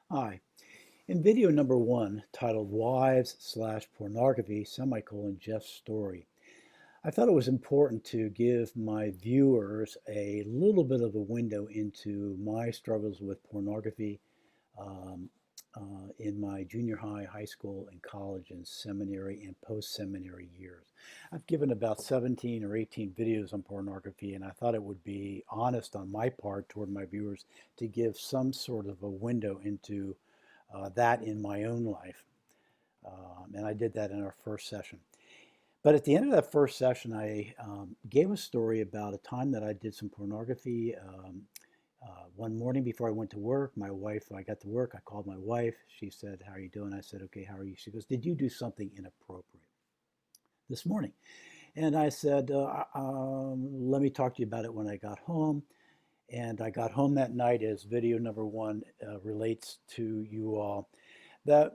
Hi. In video number one, titled Wives/Pornography, Jeff's Story, I thought it was important to give my viewers a little bit of a window into my struggles with pornography um, in my junior high, high school, and college, and seminary and post-seminary years. I've given about 17 or 18 videos on pornography, and I thought it would be honest on my part toward my viewers to give some sort of a window into that in my own life. And I did that in our first session. But at the end of that first session, I gave a story about a time that I did some pornography. One morning before I went to work, I got to work, I called my wife. She said, "How are you doing?" I said, "Okay, how are you?" She goes, "Did you do something inappropriate this morning?" And I said, "Let me talk to you about it when I got home." And I got home that night, as video number one relates to you all, that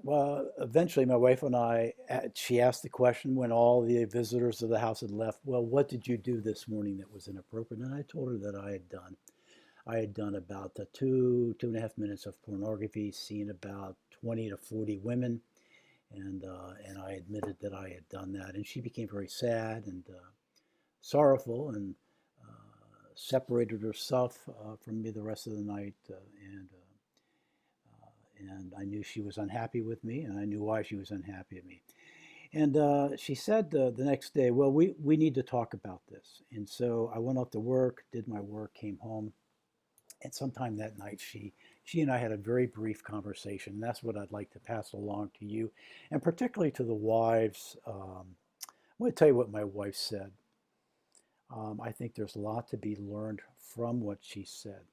eventually my wife and I, she asked the question when all the visitors of the house had left, "Well, what did you do this morning that was inappropriate?" And I told her that I had done about 2.5 minutes of pornography, seen about 20 to 40 women, and I admitted that I had done that. And she became very sad and sorrowful, and separated herself from me the rest of the night, and I knew she was unhappy with me, and I knew why she was unhappy with me. And she said the next day, "Well, we need to talk about this." And so I went off to work, did my work, came home, and sometime that night she and I had a very brief conversation. And that's what I'd like to pass along to you, and particularly to the wives. I'm going to tell you what my wife said. I think there's a lot to be learned from what she said.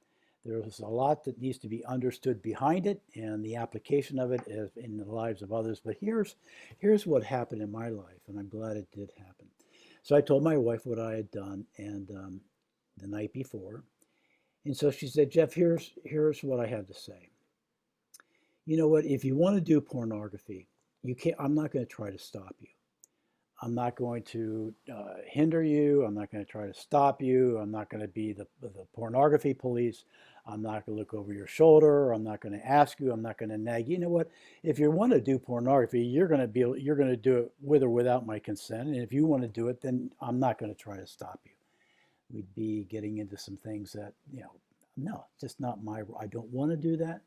There's a lot that needs to be understood behind it, and the application of it is in the lives of others. But here's what happened in my life, and I'm glad it did happen. So I told my wife what I had done, and the night before, and so she said, "Jeff, here's what I had to say. You know what? If you want to do pornography, you can't. I'm not going to try to stop you. I'm not going to hinder you. I'm not going to try to stop you. I'm not going to be the pornography police. I'm not going to look over your shoulder. I'm not going to ask you. I'm not going to nag. You know what? If you want to do pornography, you're going to do it with or without my consent. And if you want to do it, then I'm not going to try to stop you. We'd be getting into some things that, no, just not my. I don't want to do that,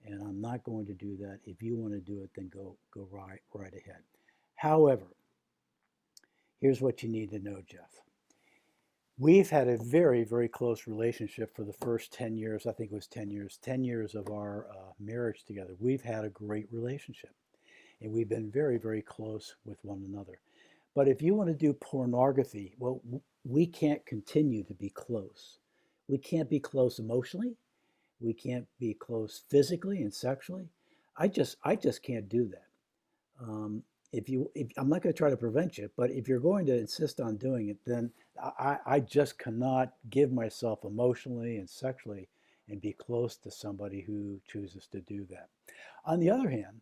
and I'm not going to do that. If you want to do it, then go right ahead. However, here's what you need to know, Jeff. We've had a very, very close relationship for the first 10 years. I think it was 10 years of our marriage together. We've had a great relationship, and we've been very, very close with one another. But if you want to do pornography, well, we can't continue to be close. We can't be close emotionally. We can't be close physically and sexually. I just can't do that. If I'm not going to try to prevent you, but if you're going to insist on doing it, then I just cannot give myself emotionally and sexually and be close to somebody who chooses to do that. On the other hand,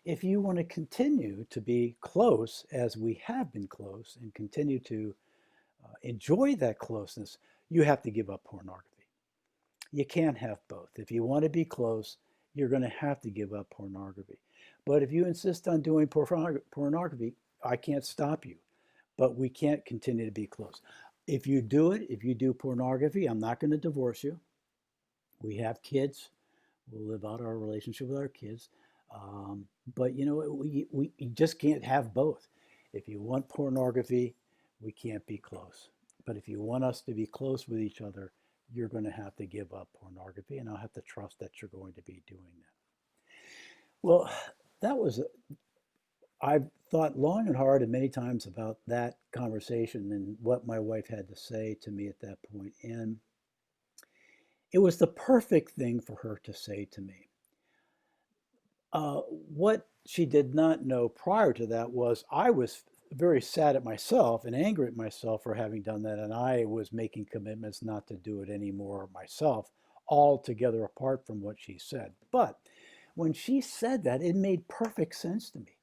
if you want to continue to be close as we have been close and continue to enjoy that closeness, you have to give up pornography. You can't have both. If you want to be close, you're going to have to give up pornography. But if you insist on doing pornography, I can't stop you, but we can't continue to be close. If you do it, if you do pornography, I'm not going to divorce you. We have kids. We'll live out our relationship with our kids. But we just can't have both. If you want pornography, we can't be close. But if you want us to be close with each other, you're going to have to give up pornography, and I'll have to trust that you're going to be doing that. Well, that was, I've thought long and hard and many times about that conversation and what my wife had to say to me at that point. And it was the perfect thing for her to say to me. What she did not know prior to that was I was very sad at myself and angry at myself for having done that. And I was making commitments not to do it anymore myself, altogether apart from what she said. But when she said that, it made perfect sense to me.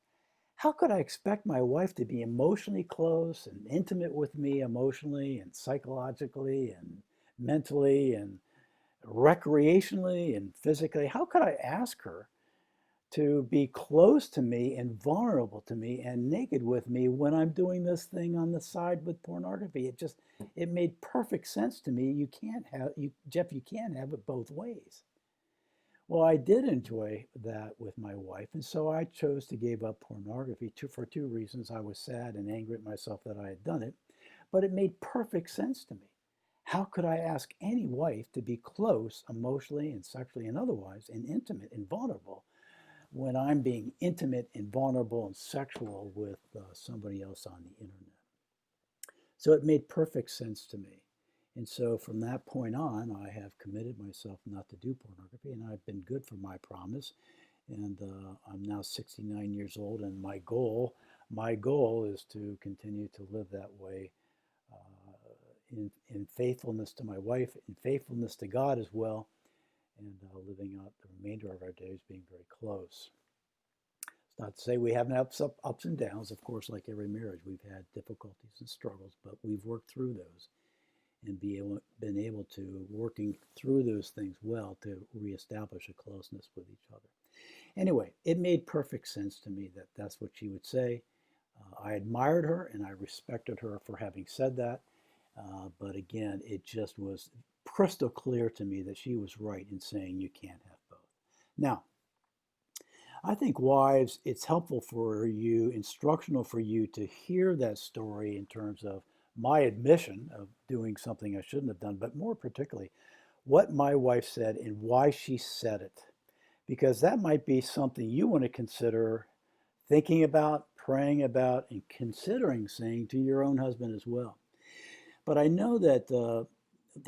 How could I expect my wife to be emotionally close and intimate with me emotionally and psychologically and mentally and recreationally and physically. How could I ask her to be close to me and vulnerable to me and naked with me when I'm doing this thing on the side with pornography? It made perfect sense to me. You can't have, Jeff, you can't have it both ways. Well, I did enjoy that with my wife, and so I chose to give up pornography for two reasons. I was sad and angry at myself that I had done it, but it made perfect sense to me. How could I ask any wife to be close emotionally and sexually and otherwise and intimate and vulnerable when I'm being intimate and vulnerable and sexual with somebody else on the internet? So it made perfect sense to me. And so from that point on, I have committed myself not to do pornography, and I've been good for my promise. And I'm now 69 years old, and my goal is to continue to live that way in faithfulness to my wife, in faithfulness to God as well, and living out the remainder of our days being very close. It's not to say we haven't had ups and downs. Of course, like every marriage, we've had difficulties and struggles, but we've worked through those and been able to, working through those things well, to reestablish a closeness with each other. Anyway, it made perfect sense to me that that's what she would say. I admired her and I respected her for having said that. But again, it just was crystal clear to me that she was right in saying you can't have both. Now, I think wives, it's helpful for you, instructional for you to hear that story in terms of my admission of doing something I shouldn't have done, but more particularly, what my wife said and why she said it. Because that might be something you want to consider thinking about, praying about, and considering saying to your own husband as well. But I know that the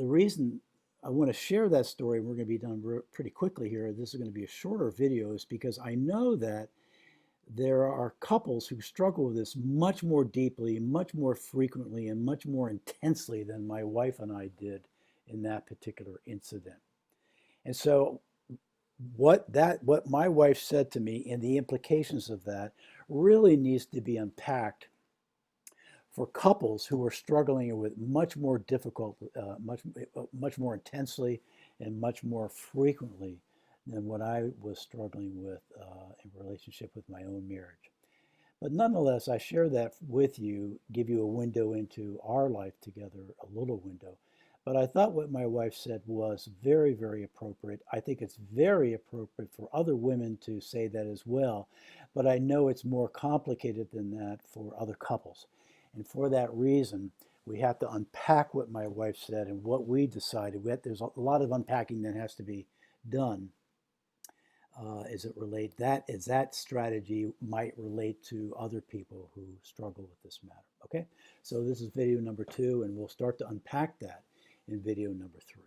reason I want to share that story, we're going to be done pretty quickly here. This is going to be a shorter video, is because I know that there are couples who struggle with this much more deeply, much more frequently, and much more intensely than my wife and I did in that particular incident. And so what my wife said to me and the implications of that really needs to be unpacked for couples who are struggling with much more difficult, much more intensely and much more frequently than what I was struggling with in relationship with my own marriage. But nonetheless, I share that with you, give you a window into our life together, a little window. But I thought what my wife said was very, very appropriate. I think it's very appropriate for other women to say that as well. But I know it's more complicated than that for other couples. And for that reason, we have to unpack what my wife said and what we decided. There's a lot of unpacking that has to be done as that strategy might relate to other people who struggle with this matter. Okay, so this is video number 2, and we'll start to unpack that in video number 3.